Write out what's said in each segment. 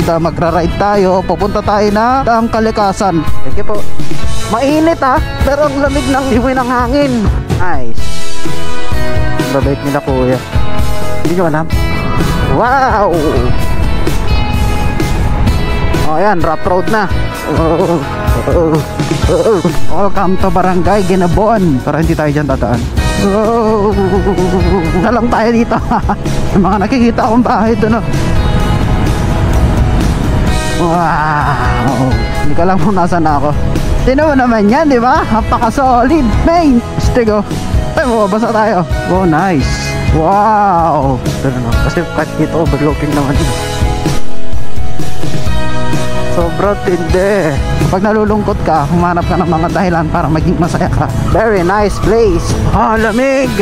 magra-ride tayo. Pupunta tayo na Daang Kalikasan. Sige po. Mainit pero ang lamig ng himoy ng hangin. Nice. Babait nila kuya. Hindi nyo alam. Wow. Oh yan, rough road na. Welcome to Barangay Ginabuan. Para hindi tayo dyan dadaan. Na lang tayo dito. Mga nakikita akong bahay doon. Wow. Hindi ka lang kung nasan ako. Sino mo naman yan, di ba? Napaka-solid, main. Stigo. Ay, mababasa tayo. Oh, nice. Wow. Pero no, kasi kahit dito, overlooking naman yun. Sobrang tindi. Pag nalulungkot ka, humanap ka ng mga dahilan para maging masaya ka. Very nice place. Lamig.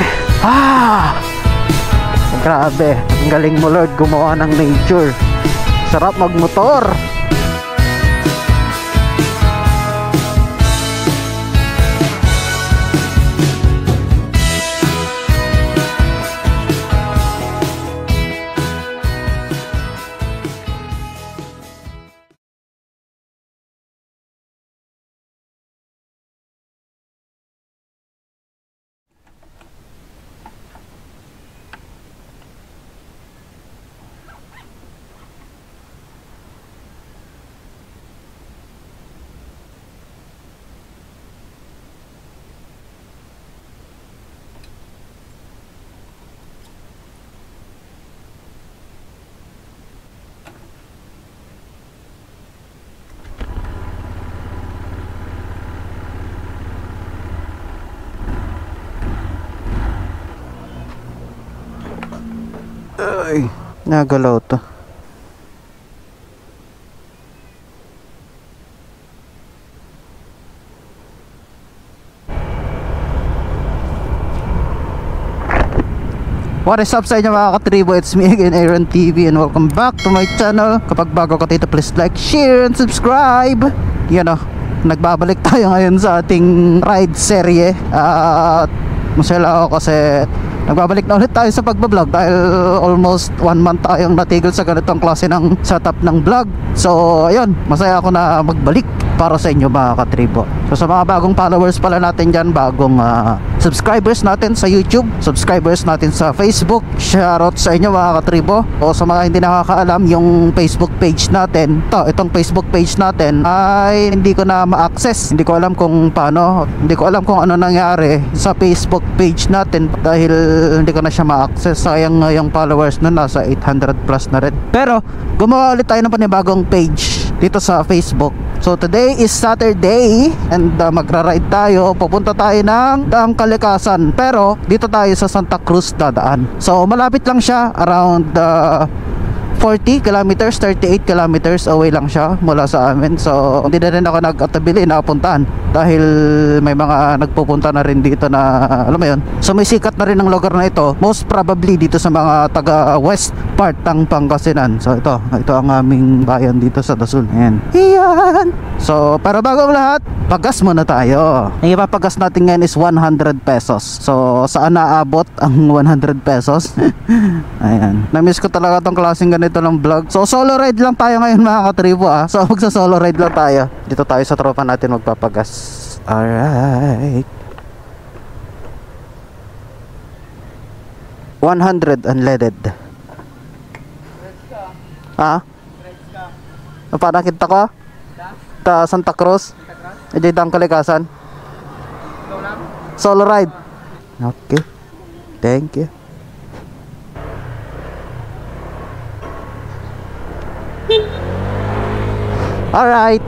Grabe. Ang galing mo, Lord, gumawa ng nature. Sarap magmotor. Ay, nagalaw to. What is up sa inyo mga katribo? It's me again, Aaron TV, and welcome back to my channel. Kapag bago ka dito, please like, share, and subscribe. Yan nagbabalik tayo ngayon sa ating ride serye. At masaya ako kasi nagbabalik na ulit tayo sa pagbablog dahil almost 1 month tayong natigil sa ganitong klase ng setup ng vlog. So ayun, masaya ako na magbalik para sa inyo mga katribo. So sa mga bagong followers pala natin dyan, bagong subscribers natin sa YouTube, subscribers natin sa Facebook, shoutout sa inyo mga katribo. O sa mga hindi nakakaalam, yung Facebook page natin, itong Facebook page natin ay hindi ko na ma-access. Hindi ko alam kung paano, hindi ko alam kung ano nangyari sa Facebook page natin dahil hindi ko na siya ma-access. Sayang yung followers na nasa 800 plus na rin. Pero gumawa ulit tayo ng panibagong page dito sa Facebook. So today is Saturday and magra-ride tayo. Pupunta tayo ng Daang Kalikasan. Pero dito tayo sa Santa Cruz dadaan. So malapit lang siya, around 40 kilometers, 38 kilometers away lang siya mula sa amin. So hindi na rin ako nag-atabili na puntahan dahil may mga nagpupunta na rin dito na alam mo yun. So may sikat na rin ang lugar na ito, most probably dito sa mga taga west part ng Pangasinan. So ito ang aming bayan dito sa Dasul. Ayan. So pero bago ang lahat, pagas muna tayo. Ang ipapagas natin ngayon is 100 pesos. So saan naabot ang 100 pesos? Ayan. Na-miss ko talaga tong klaseng ganito ng vlog. So solo ride lang tayo ngayon mga katribo So magsa solo ride lang tayo. Dito tayo sa tropa natin magpapagas. Alright. 100 unleaded. Para kita ko? Ta Santa Cruz. Edi Daang Kalikasan. Solo ride. Okay. Thank you. Alright,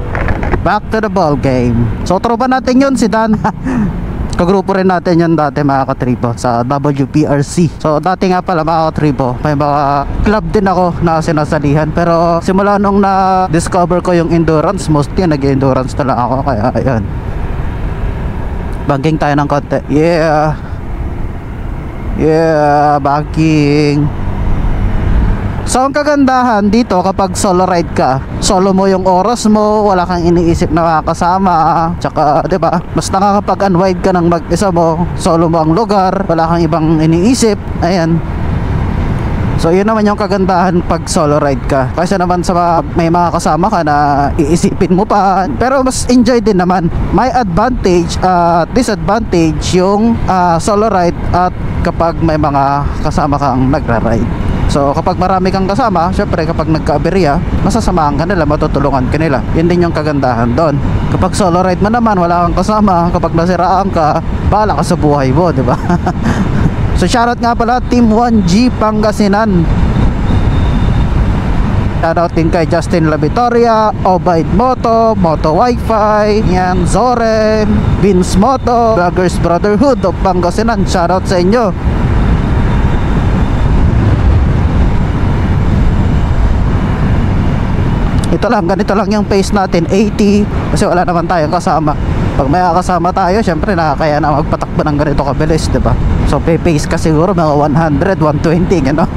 back to the ball game. So tropa natin yun, si Dan. Kagrupo rin natin yun dati mga katribo sa WPRC. So dati nga pala mga katribo, may mga club din ako na sinasalihan. Pero simula nung na-discover ko yung endurance, mostly nag-endurance na lang ako. Kaya ayun, banking tayo ng konti. Yeah, banking. So ang kagandahan dito kapag solo ride ka, solo mo yung oras mo, wala kang iniisip na makakasama. Tsaka 'di ba, mas nakakapag-unwind ka ng mag-isa mo, solo mo ang lugar, wala kang ibang iniisip. Ayan. So yun naman yung kagandahan pag solo ride ka. Kasi naman sa may mga kasama ka na iisipin mo pa, pero mas enjoy din naman. May advantage at disadvantage yung solo ride at kapag may mga kasama kang nagra-ride. So kapag marami kang kasama, syempre kapag nagka-aberya, masasamahan ka nila, matutulungan ka nila. Yun din yung kagandahan doon. Kapag solo ride mo naman, wala kang kasama, kapag nasiraan ka, bahala ka sa buhay mo, di ba? So shoutout nga pala Team 1G Pangasinan. Shoutout din kay Justin Labitoria, Obaid Moto, Moto Wi-Fi, yan, Zoren, Vince Moto, Vloggers Brotherhood of Pangasinan. Shoutout sa inyo. Ito lang, ganito lang yung pace natin, 80, kasi wala naman tayong kasama. Pag may kasama tayo, syempre nakakaya na magpatakbo ng ganito kabilis, diba? So pace ka siguro mga 100, 120, gano'n.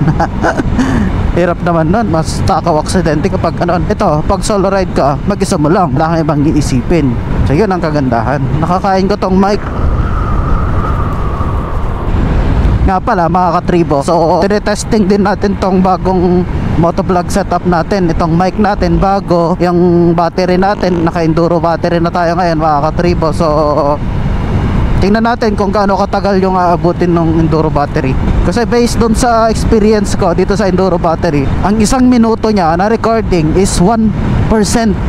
Hirap naman nun, mas takaw aksidente kapag gano'n. Ito, pag solo ride ka, mag-isa mo lang, wala kang ibang iisipin. So yun ang kagandahan. Nakakain ko tong mic. Nga pala mga katribo, so tinetesting din natin tong bagong motovlog setup natin. Itong mic natin bago, yung battery natin, naka-enduro battery na tayo ngayon mga katribo. So tingnan natin kung gaano katagal yung aabutin ng enduro battery. Kasi based dun sa experience ko dito sa enduro battery, ang isang minuto niya na recording is 1%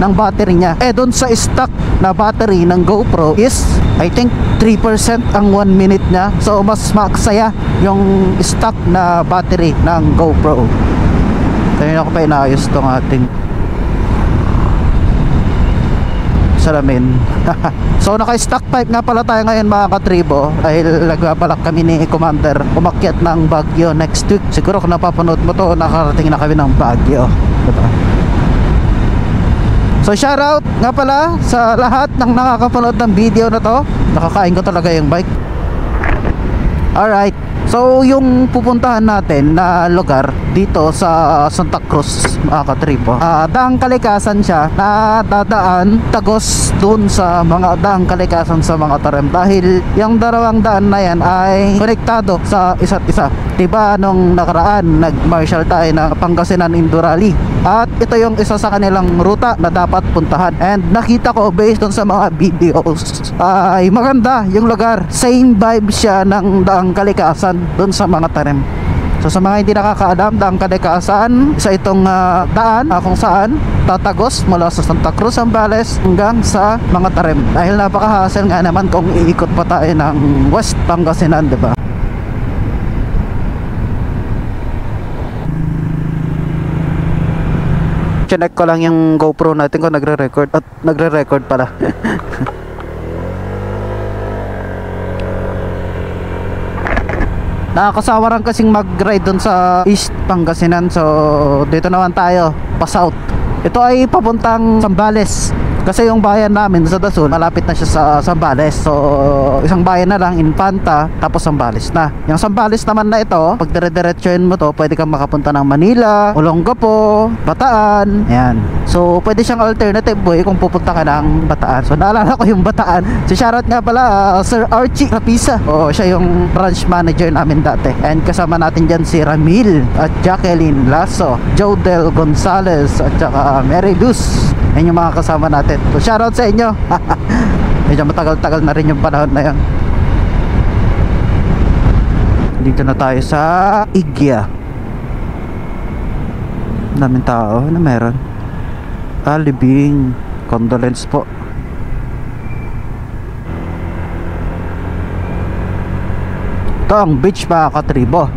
ng battery niya. Eh dun sa stock na battery ng GoPro is I think 3% ang 1 minute niya. So mas maksaya yung stock na battery ng GoPro. Kaya ako pa inaayos tong ating salamin. So naka-stock pipe nga pala tayo ngayon mga katribo, dahil nagbabalak kami ni Commander umakyat ng Baguio next week. Siguro kung napapanood mo to, nakarating na kami ng Baguio, diba? So shoutout nga pala sa lahat ng nakakapanood ng video na to. Nakakain ko talaga yung bike. Alright, so yung pupuntahan natin na lugar dito sa Santa Cruz mga katribo, daang kalikasan siya na dadaan tagos dun sa mga daang kalikasan sa mga tarem, dahil yung dalawang daan na yan ay konektado sa isa't isa. Diba nung nakaraan nag-marshal tayo na Pangasinan Indurali, at ito yung isa sa kanilang ruta na dapat puntahan, and nakita ko based dun sa mga videos ay maganda yung lugar. Same vibe siya ng daang kalikasan dun sa mga tarem. So sa mga hindi nakakaalam, daang kalikasan, isa itong daan kung saan tatagos mula sa Santa Cruz, Zambales hanggang sa mga tarem. Dahil napaka-hassle nga naman kung iikot pa tayo ng West Pangasinan, diba? Check ko lang yung GoPro natin kung nagre-record, at nagre-record pala. Nakakasawa rin kasing mag-ride dun sa East Pangasinan. So dito naman tayo pa South. Ito ay papuntang Zambales, kasi yung bayan namin sa Dasol malapit na siya sa Zambales. So isang bayan na lang, Infanta, tapos Zambales na. Yung Zambales naman na ito, pag dire-diretsuhin mo to, pwede kang makapunta ng Manila, Olongapo, Bataan. Ayan. So pwede siyang alternative boy kung pupunta ka ng Bataan. So naalala ko yung Bataan. Si shoutout nga pala Sir Archie Rapisa. O siya yung branch manager namin dati. And kasama natin dyan si Ramil at Jacqueline Lasso, Jodel Gonzalez at saka Mary Luz. Yan yung mga kasama natin. So shoutout sa inyo. Medyo matagal-tagal na rin yung panahon na yan. Dito na tayo sa Igya. Daming tao na meron. Libing. Condolence po. Ito ang beach mga katribo,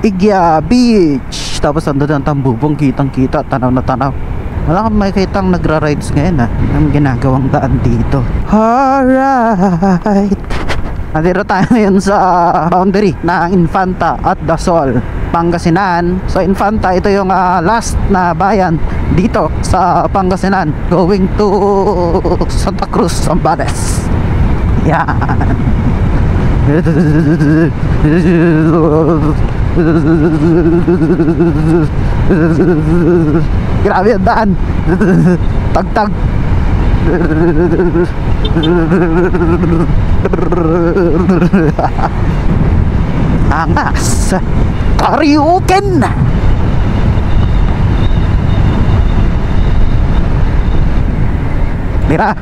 Igya Beach. Tapos andun ang tambubong, kitang kita, tanaw na tanaw. Wala kang makikitang nagra-rides ngayon ang ginagawang daan dito. Alright, nandito tayo ngayon sa boundary ng Infanta at Dasol, Pangasinan. So Infanta, ito yung last na bayan dito sa Pangasinan, going to Santa Cruz, Zambales. Yan. Grabe ang daan. Tagtag. Angas Karyuken. Mira.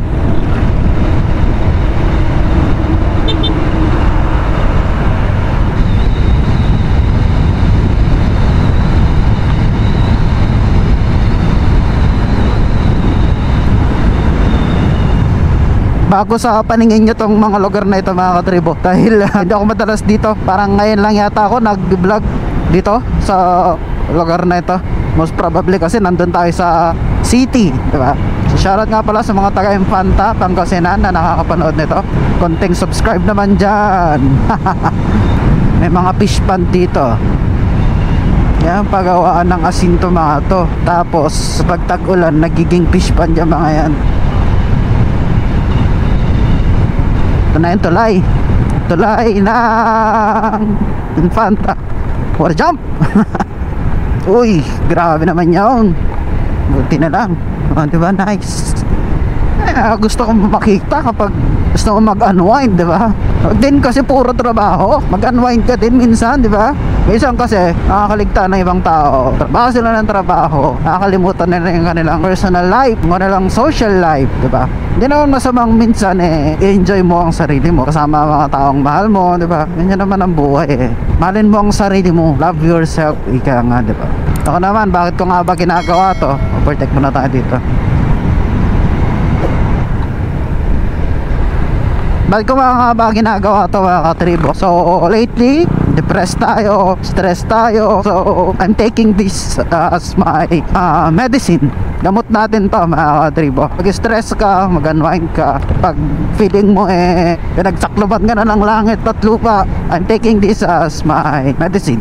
Bago sa paningin nyo tong mga lugar na ito mga katribo, dahil hindi ako madalas dito. Parang ngayon lang yata ako nag-vlog dito sa lugar na ito. Most probably kasi nandun tayo sa city, diba? So shoutout nga pala sa mga taga Infanta, Pangasinan na nakakapanood nito. Konting subscribe naman dyan. May mga fish pond dito. Yan, pagawaan ng asin to mga to. Tapos pag tag-ulan, nagiging fish pond yung mga yan. Ito na yung tulay. Tulay ng Infanta. War jump. Uy, grabe naman yun. Buti na lang. Diba, nice. Gusto ko makita kapag gusto ko mag-unwind, diba? Din kasi puro trabaho. Mag-unwind ka din minsan, diba? Minsan kasi nakakaligtaan ng ibang tao. Trabaho sila ng trabaho, nakakalimutan nila yung kanilang personal life, yung kanilang social life, diba? Hindi naman masamang minsan i-enjoy mo ang sarili mo kasama ang mga taong mahal mo, diba? Ganyan naman ang buhay Mahalin mo ang sarili mo, love yourself, ika nga, diba? Ako naman, bakit ko nga ba ginagawa to? Overtake muna tayo dito. Bakit ko nga ba ginagawa to mga katribo? So lately, depressed tayo, stress tayo. So I'm taking this as my medicine. Gamot natin to mga katribo. Pag stress ka, mag-unwind ka. Pag feeling mo pinagsakloban ka na ng langit at lupa, I'm taking this as my medicine.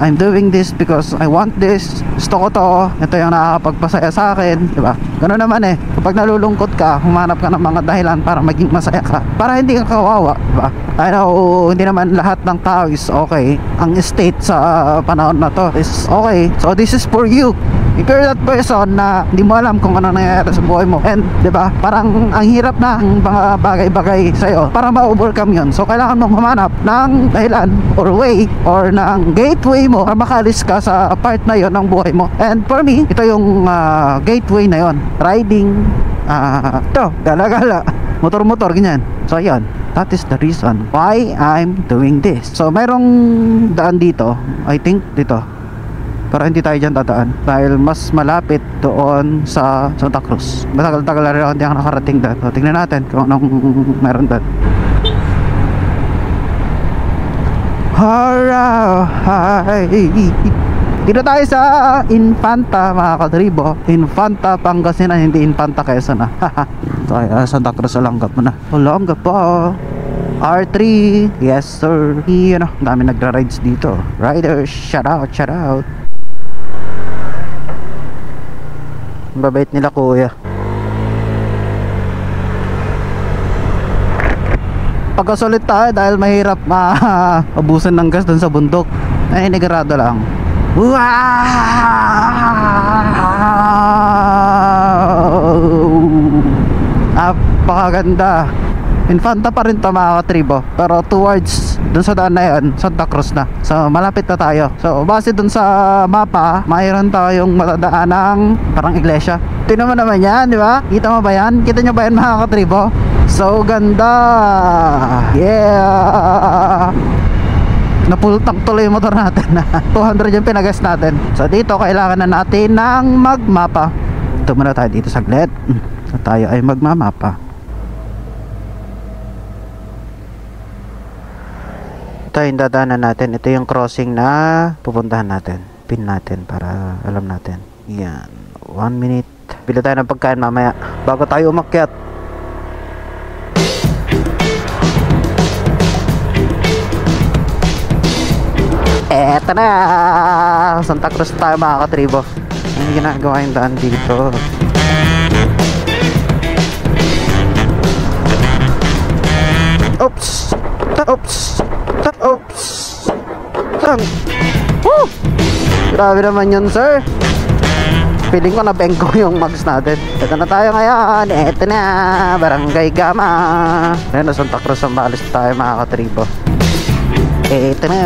I'm doing this because I want this. Gusto ko to. Ito yung nakakapagpasaya sa akin, diba? Ganoon naman kapag nalulungkot ka, humanap ka ng mga dahilan para maging masaya ka, para hindi ka kawawa, diba? I know, hindi naman lahat ng tao is okay. Ang state sa panahon na to is okay. So this is for you. If you're that person na hindi mo alam kung ano nangyayari sa buhay mo, and diba, parang ang hirap na ang mga bagay-bagay sa'yo para ma-overcome yun. So kailangan mong humanap ng dahilan or way or ng gateway mo para makalis ka sa part na yon ng buhay mo. And for me, ito yung gateway na yon. Riding, ito, gala-gala, motor-motor, ganyan. So yun, that is the reason why I'm doing this. So mayroong daan dito, I think dito, pero hindi tayo dyan dadaan dahil mas malapit doon sa Santa Cruz. Matagal-tagal na rin ako hindi ako nakarating doon. So tingnan natin kung anong meron doon. Alright, dito tayo sa Infanta mga katribo. Infanta Pangasinan, hindi Infanta Quezon So Santa Cruz Olongapo na. Olongapo R3, yes sir. Yun dami nagra-rides dito. Riders, shout out, shout out. Babait nila kuya. Pagkasulit tayo dahil mahirap maabusan ng gas dun sa bundok. Nigarado lang. Wow! Napakaganda. Infanta pa rin ito mga katribo, pero towards dun sa daan na yun, Santa Cruz na. So malapit na tayo. So base dun sa mapa, mayroon tayong matadaan ng parang iglesia. Tingnan mo naman yan, di ba? Kita mo ba yan? Kita nyo ba yan mga katribo? So ganda. Yeah. Napultang tuloy yung motor natin. 200 yung pinagas natin. So dito kailangan na natin ng magmapa. Ito muna tayo dito saglit. So tayo ay magmamapa. Ito yung dadaanan natin. Ito yung crossing na pupuntahan natin. Pin natin para alam natin. Yan, 1 minute. Pila tayo ng pagkain mamaya bago tayo umakyat. Eto na, Santa Cruz tayo mga katribo. Ano ginagawa yung daan dito? Oops. Oops. Oops. Woo! Grabe naman yun, sir. Feeling ko na-bang ko yung mags natin. Ito na tayo ngayon. Ito na, Barangay Gama. Ayun, Santa Cruz ang balis tayo mga katribo. Ito na.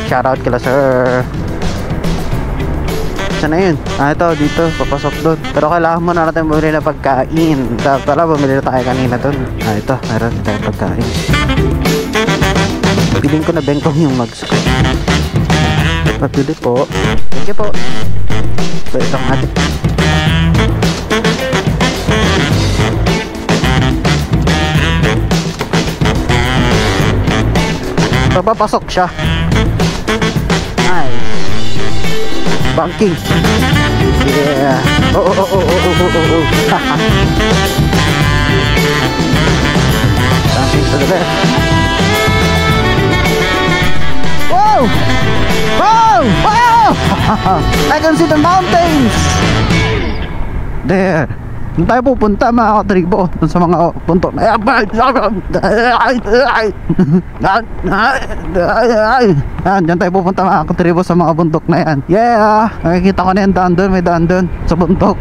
Shoutout kila sir. Saan na yun? Ito, dito, papasok doon. Pero kailangan muna natin bumili na pagkain. Pala, bumili na tayo kanina doon. Ito, meron tayong pagkain. Piling ko na bengkong yung mags ko. Pabili po. Thank you po. So, ito ang ating. Papapasok siya. Nice. Banking. Yeah. Oh. Banking to the left. Wow! I can see the mountains. There. Doon tayo pupunta mga katribo. Doon sa mga punto. Diyan tayo pupunta mga katribo sa mga bundok na yan. Yeah! Nakikita ko na yung daan doon. May daan doon sa bundok.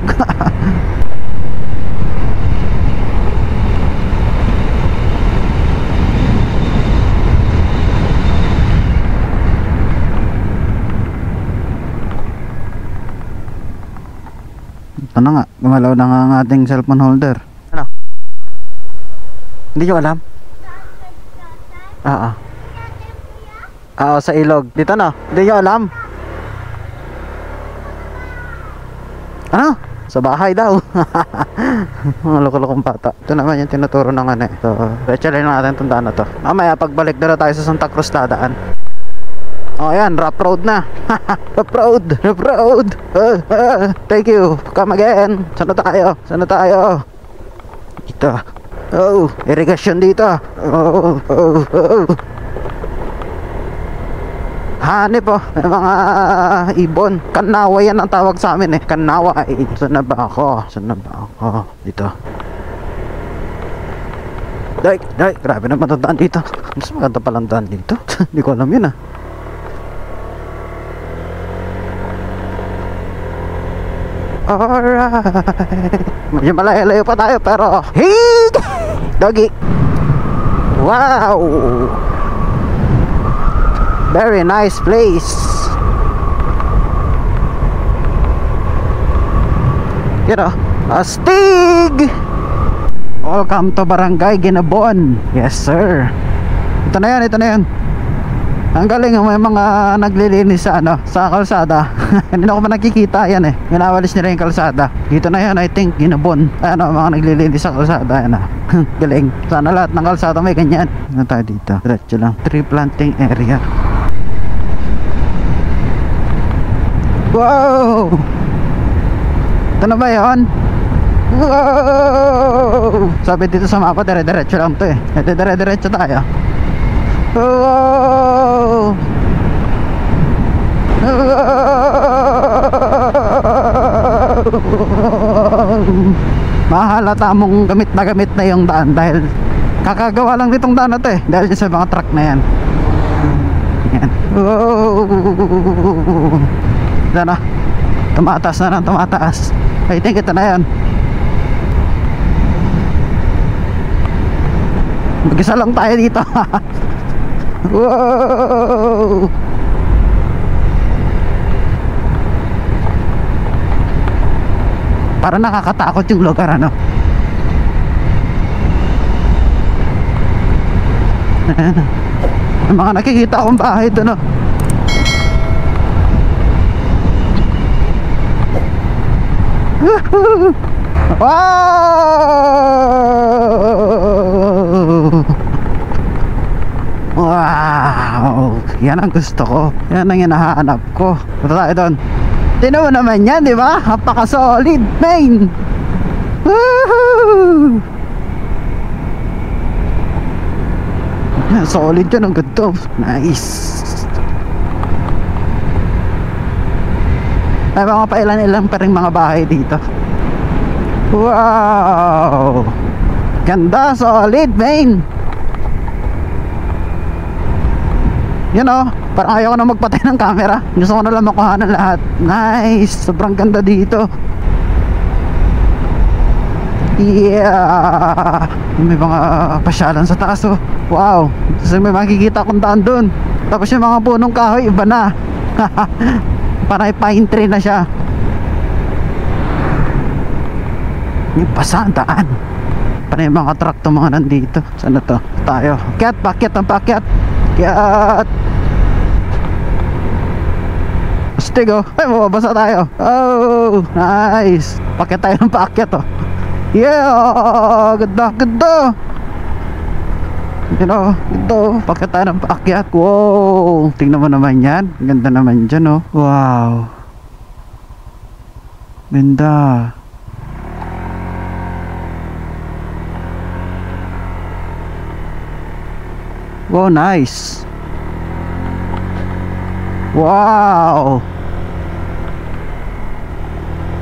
Ano nga, gumalaw na nga ang ating cellphone holder. Ano? Hindi nyo alam? Sa ilog. Dito na, hindi nyo alam? Ano? Sa bahay daw. Mga loko-lokong bata. Ito naman yung tinuturo ng ano eh. So, rechalin natin itong daan na to. Mamaya pagbalik na tayo sa Santa Cruz dadaan. Oh yan, rough road na. Rough road. Thank you. Come again. Sana tayo? Ito. Oh, irrigation dito. Oh. Hanip po. May mga ibon. Kanawa yan ang tawag sa amin eh. Kanawa. Saan na ba ako? Dito. Day. Grabe naman ang daan dito. Mas maganda palang daan dito. Hindi ko alam yun ah. Alright. Medyo malayo pa tayo pero hey! Doggy. Wow. Very nice place. You know, astig. Welcome to Barangay Ginabon. Yes sir. Ito na yan. Ang galing, may mga naglilinis sa sa kalsada. Hindi na ako pa nakikita yan eh. Minawalis nila yung kalsada. Dito na yan, I think, Ginabon. Mga naglilinis sa kalsada yan ah. Galing. Sana lahat ng kalsada may ganyan. Ano tayo dito? Diretso lang. Tree planting area. Wow! Ito na ba yun? Wow! Sabi dito sa mapa, dire-diretso lang to eh. Dire-diretso tayo. Wow! Mahalata mong gamit na yung daan dahil kakagawa lang nitong daan na to eh, dahil sa mga truck na yan. Yan. Wow! Ito na, tumataas. I think ito na yan. Mag-isa lang tayo dito. Wow! Para nakakatakot yung lugar ano. May mga nakikita akong bahay doon no. Wow! Yan ang gusto ko. Yan ang hinahanap ko. Punta tayo doon. Tignan mo naman yan, di ba? Napaka-solid, main! Woohoo! Solid yan, ang ganda. Nice! May mga pailan-ilan pa rin mga bahay dito. Wow! Ganda, solid, main! Yun o, parang ayaw ko na magpatay ng camera. Gusto ko na lang makuha ng lahat. Nice, sobrang ganda dito. Yeah! May mga pasyalan sa taas oh. Wow! So may makikita akong daan dun. Tapos yung mga punong kahoy, iba na. Parang pine tree na siya. Yung pasandaan. Parang yung mga truck to mga nandito. Saan na to? Tayo. Pakyat, pakyat ang pakyat. Pakyat. Astig oh. Ay, mababasa tayo. Oh, nice. Pakyat tayo ng pakyat oh. Yeah, ganda, ganda. You know, ito, pakyat tayo ng pakyat. Wow, tingnan mo naman yan. Ganda naman dyan oh. Wow. Ganda. Wow, nice. Wow.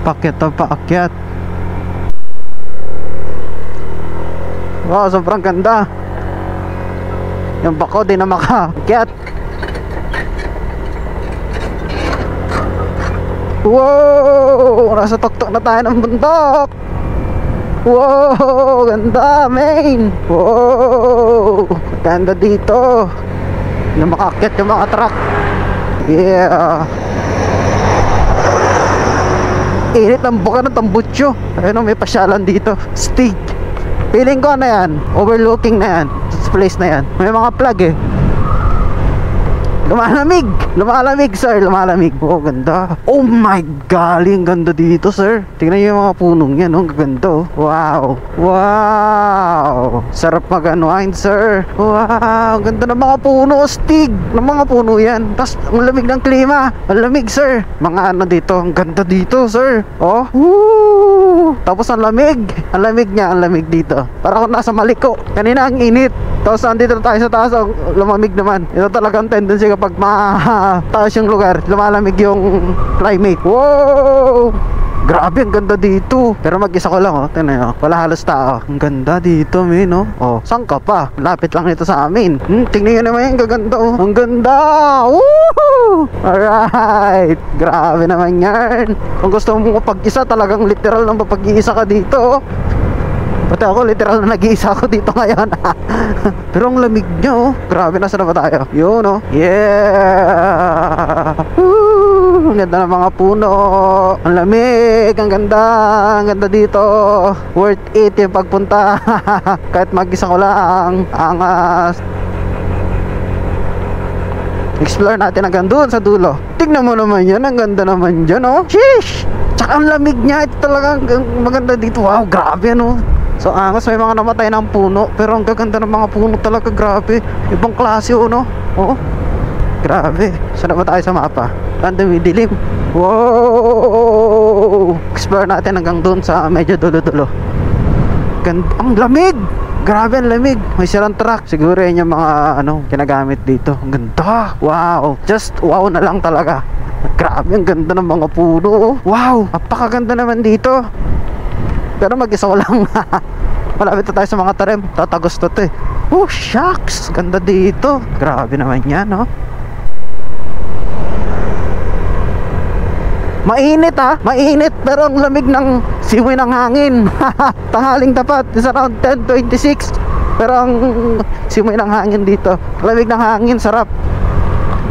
Pakyat to pakyat. Wow, sobrang ganda. Yung bako di na makakyat. Wow, nasa tuktok na tayo ng bundok. Wow, ganda main. Wow, ganda dito. Yung makakyat yung mga truck. Yeah. Init ng buka ng tambutso. Ayun o, may pasyalan dito. Stig. Feeling ko na yan, overlooking na yan, sa place na yan. May mga plug eh. Lumalamig! Lumalamig sir, lumalamig. Oh, ganda. Oh my galing, ganda dito sir. Tingnan niyo yung mga punong yan, oh, ganda oh. Wow. Wow. Sarap mag-unwind sir. Wow, ganda ng mga puno, stig ng mga puno yan. Tapos ang lamig ng klima. Ang lamig sir. Mga ano dito, ang ganda dito sir. Oh. Woo! Tapos ang lamig. Ang lamig niya, ang lamig dito. Para ako nasa Maliko. Kanina ang init. Tapos nandito tayo sa taas, oh, lumamig naman. Ito talagang tendency kapag mataas yung lugar, lumalamig yung climate. Wow! Grabe, ang ganda dito. Pero mag-isa ko lang, oh. Tingnan nyo, wala halos tao. Ang ganda dito, men, oh. Oh, saan ka pa? Lapit lang ito sa amin. Tingnan nyo naman yung gaganda, oh. Ang ganda! Woo! Alright! Grabe naman yan. Kung gusto mo pag-isa, talagang literal na mapag-iisa ka dito, oh. Pati ako literal na nag-iisa ako dito ngayon. Pero ang lamig niya oh. Grabe, nasa na ba tayo? Yun oh. Yeah. Woo! Ang ganda ng mga puno. Ang lamig. Ang ganda. Ang ganda dito. Worth it yung pagpunta. Kahit mag-isa ko lang. Angas. Explore natin hanggang doon sa dulo. Tignan mo naman yan. Ang ganda naman dyan oh. Sheesh. Tsaka ang lamig niya. Ito talaga maganda dito. Wow, grabe ano. So angas, may mga namatay ng puno. Pero ang gaganda ng mga puno talaga, grabe. Ibang klase oh, no? Oo. Grabe. Saan ba tayo sa mapa? Ang dilim. Wow! Explore natin hanggang doon sa medyo dulo-dulo. Ganda. Ang lamig! Grabe, ang lamig. May silang truck. Siguro yun yung mga ginagamit dito. Ang ganda. Wow. Just wow na lang talaga. Grabe, ang ganda ng mga puno. Wow! Napakaganda naman dito. Pero mag-isa ko lang. Malapit na tayo sa mga tarim. Tatagos to eh. Oh, shucks. Ganda dito. Grabe naman yan, no? Mainit ha. Mainit. Pero ang lamig ng simoy ng hangin. Tanghaling tapat. It's around 10:26. Pero ang simoy ng hangin dito. Lamig ng hangin. Sarap.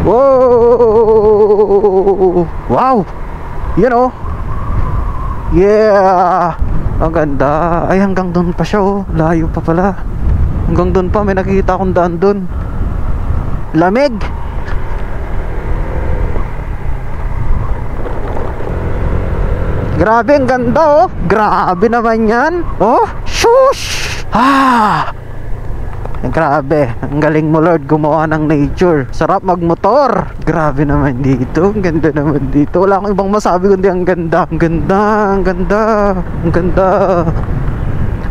Wow. Wow. You know. Yeah. Ang ganda. Ay, hanggang doon pa siya oh. Layo pa pala. Hanggang doon pa, may nakikita akong daan doon. Lamig. Grabe, ang ganda oh. Grabe naman yan. Oh, shush. Grabe, ang galing mo Lord gumawa ng nature. Sarap magmotor. Grabe naman dito. Ang ganda naman dito. Wala akong ibang masabi kundi ang ganda. Ang ganda, ang ganda. Ang ganda.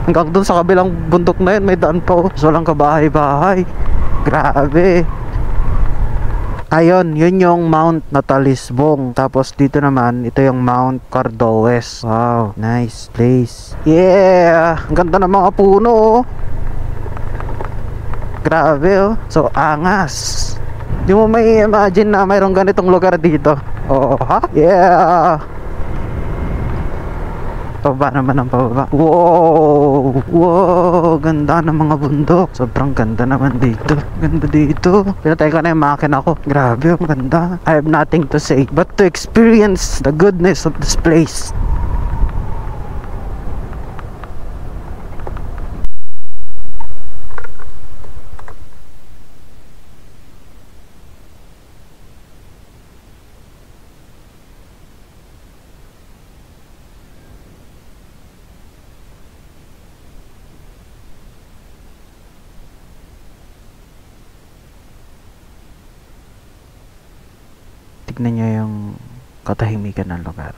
Hanggang dun sa kabilang bundok na yun, may daan pa oh. So walang kabahay-bahay. Grabe. Ayun, yun yung Mount Natalisbong. Tapos dito naman, ito yung Mount Cordobes. Wow, nice place. Yeah, ang ganda ng mga puno oh. Grabe oh. So angas. Di mo may imagine na mayroong ganitong lugar dito. Oh ha? Yeah. Pababa naman ang pababa. Wow! Wow! Ganda ng mga bundok. Sobrang ganda naman dito. Ganda dito. Pinatay ko na yung makina ko. Grabe, ang ganda. I have nothing to say but to experience the goodness of this place. Tignan niyo yung katahimikan ng lugar.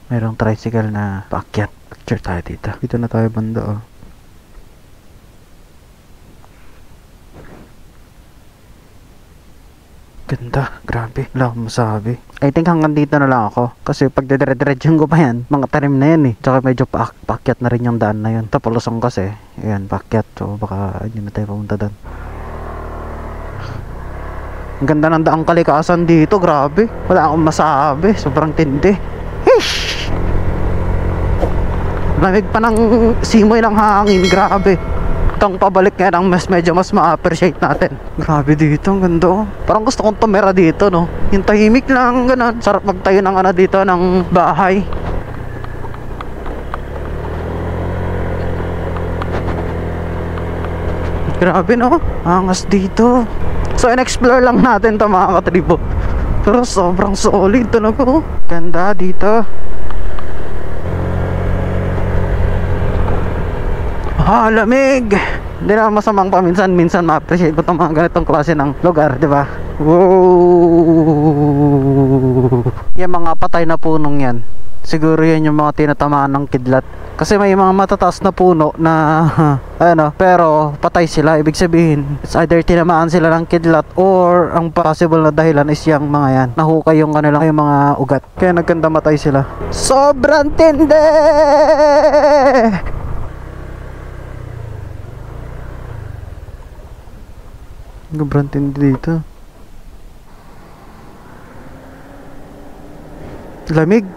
Mayroong tricycle na paakyat. Picture tayo dito. Dito na tayo banda, oh. Ganda, grabe. Wala akong masabi. I think hanggang dito na lang ako. Kasi pag dire-diretsyong ko pa yan, mga tanim na yan eh. Tsaka medyo paakyat na rin yung daan na yun. Tapulusong kasi. Ayan, paakyat. So baka hindi na tayo pumunta doon. Ang ganda ng daang kalikasan dito, grabe. Wala akong masabi. Sobrang tindi. Hish! Lamig pa ng simoy ng hangin, grabe. Itong pabalik nga ng medyo mas ma-appreciate natin. Grabe dito, ang ganda, oh. Parang gusto kong tumira dito, no? Yung tahimik lang, ganun. Sarap magtayo ng ano dito, ng bahay. Grabe, no? Angas dito. So, in-explore lang natin ito, mga katribo. Pero sobrang solid talaga, oh. Ganda dito. Lamig. Hindi na masamang paminsan-minsan ma-appreciate mo itong mga ganitong klase ng lugar, di ba? Wow! Yung mga patay na punong yan, siguro yan yung mga tinatamaan ng kidlat. Kasi may mga matataas na puno na ano, pero patay sila. Ibig sabihin, it's either tinamaan sila ng kidlat or ang possible na dahilan is yung mga yan, nahukay yung kanilang yung mga ugat. Kaya nagkanda matay sila. Sobrang tindi! Sobrang tindi dito. Lamig.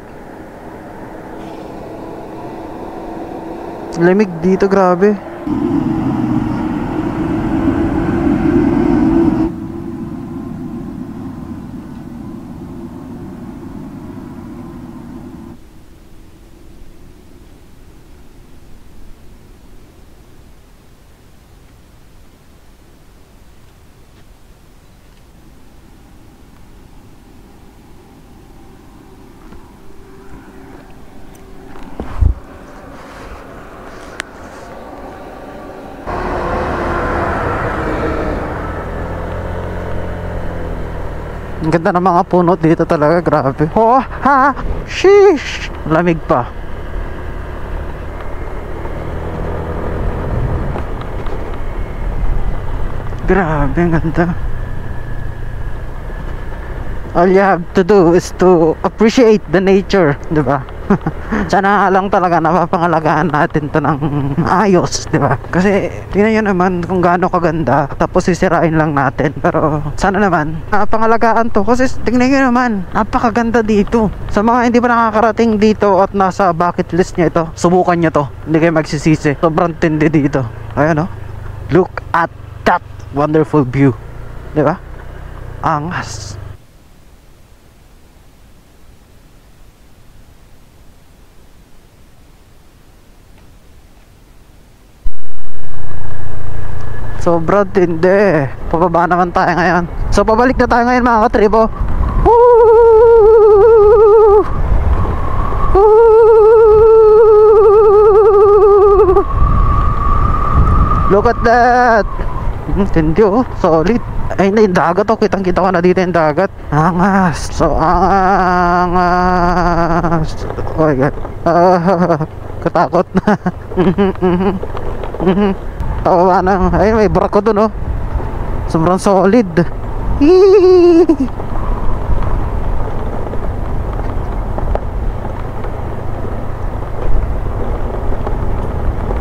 Lamig dito, grabe. Ang ganda ng mga puno dito talaga, grabe. Oh, ha, sheesh. Lamig pa. Grabe, ang ganda. All you have to do is to appreciate the nature, di ba? Sana lang talaga napapangalagaan natin to ng ayos, di ba? Kasi tingnan nyo naman kung gaano kaganda, tapos sisirain lang natin. Pero sana naman napangalagaan to, kasi tingnan nyo naman, napakaganda dito. Sa mga hindi pa nakakarating dito at nasa bucket list nyo ito, subukan nyo to, hindi kayo magsisisi. Sobrang tindi dito. Ayan, oh. Look at that wonderful view, di ba? Angas. Sobrang tindi. Pababa naman tayo ngayon. So pabalik na tayo ngayon, mga katribo. Woo! Woo! Look at that. Tindi, oh. Solid. Ay na yung dagat, oh. Kitang kita ko na dito yung dagat. Angas. So angas. Oh my god. Katakot na. Tawa na. Ayun, may barako dun, oh. Sobrang solid.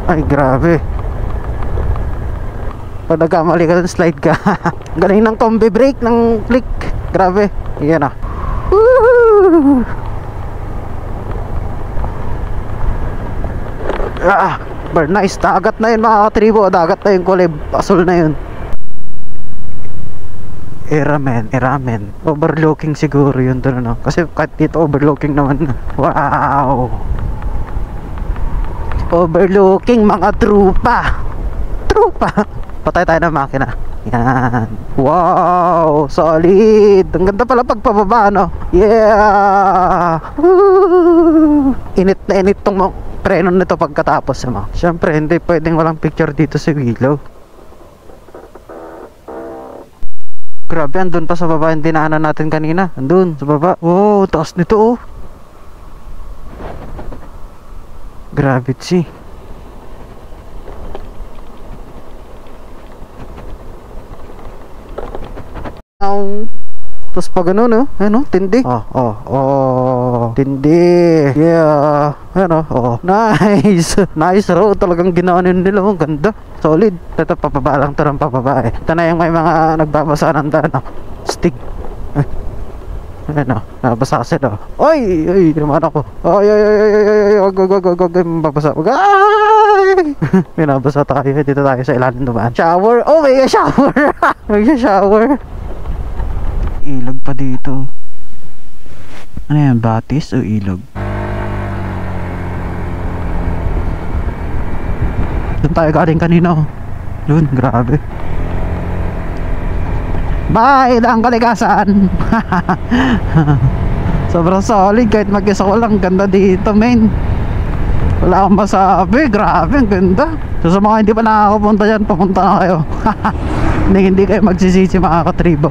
Ay, grabe. Pag nagkamali ka, slide ka. Galing ng combi brake, ng click. Grabe. Yan ah. Woohoo! Burn nice. Dagat na yun mga katribo. Dagat na yun, kulay asul na yun. Eramen. Overlooking siguro yun doon, no? Kasi kahit dito overlooking naman. Wow. Overlooking mga trupa. Patay tayo ng makina. Yan. Wow, solid. Ang ganda pala pagpababa, no? Yeah. Woo! Init na init tong preno nito pagkatapos, no? Siyempre, hindi pwedeng walang picture dito sa Willow. Grabe, andun pa sa baba yung dinaanan natin kanina. Andun, sa baba. Wow, taas nito, oh. Gravity. Tapos pag ano, no? Ano? Tindi. Tindi. Yeah. Ano? Nice. Nice road. Talagang ginawa nila. Ang ganda. Solid. Ito, papaba lang ito ng papaba eh. Ito na yung may mga nagbabasa ng daan. Stig. Ano? Nabasa kasi daw. Oy! Naman ako. Wag. Mababasa. Ay! May nabasa tayo. Dito tayo sa ilalim naman. Shower. Oh, may shower. May shower. Ilog pa dito. Ano yan? Batis o ilog? Doon tayo galing kanina, oh. Doon, grabe. Bye! Ang kalikasan. Sobrang solid. Kahit mag-isa ko lang. Ganda dito, men. Wala akong masabi. Grabe, ang ganda. So sa mga hindi pa nakakapunta dyan, papunta na kayo. Hindi kayo magsisisi mga katribo.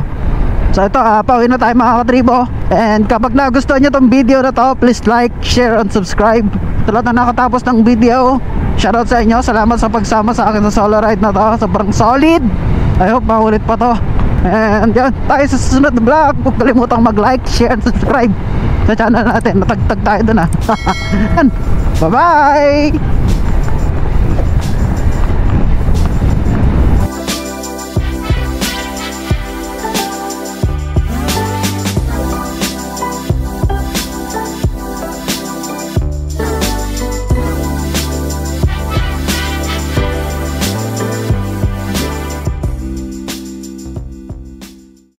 So ito, pauwi na tayo mga katribo. And kapag nagustuhan nyo tong video na to, please like, share, and subscribe. Sa lahat na nakatapos ng video, shoutout sa inyo. Salamat sa pagsama sa akin sa solo ride na to. Sobrang solid. I hope maulit pa to. And yan, tayo sa susunod na vlog. Huwag kalimutang mag-like, share, and subscribe sa channel natin. Natagtag tayo dun, ha. Bye bye.